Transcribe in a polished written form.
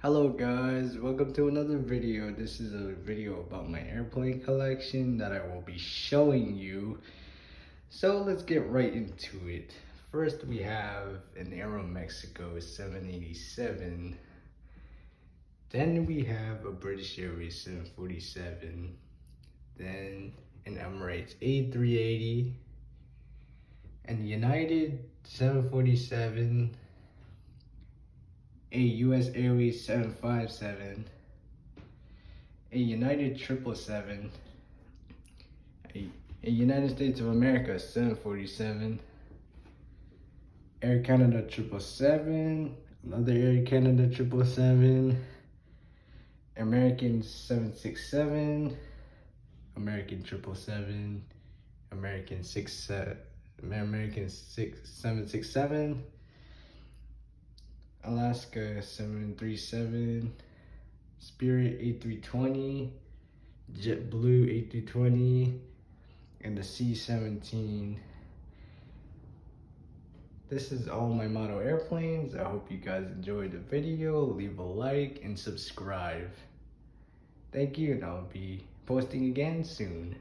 Hello guys, welcome to another video. This is a video about my airplane collection that I will be showing you. So let's get right into it. First we have an Aeromexico 787. Then we have a British Airways 747. Then an Emirates A380. And United 747. A US Airways 757, a United 777, a United States of America 747, Air Canada 777, another Air Canada 777, American 767, American 777, American 767, Alaska 737, Spirit A320, JetBlue A320, and the C-17. This is all my model airplanes. I hope you guys enjoyed the video. Leave a like and subscribe. Thank you, and I'll be posting again soon.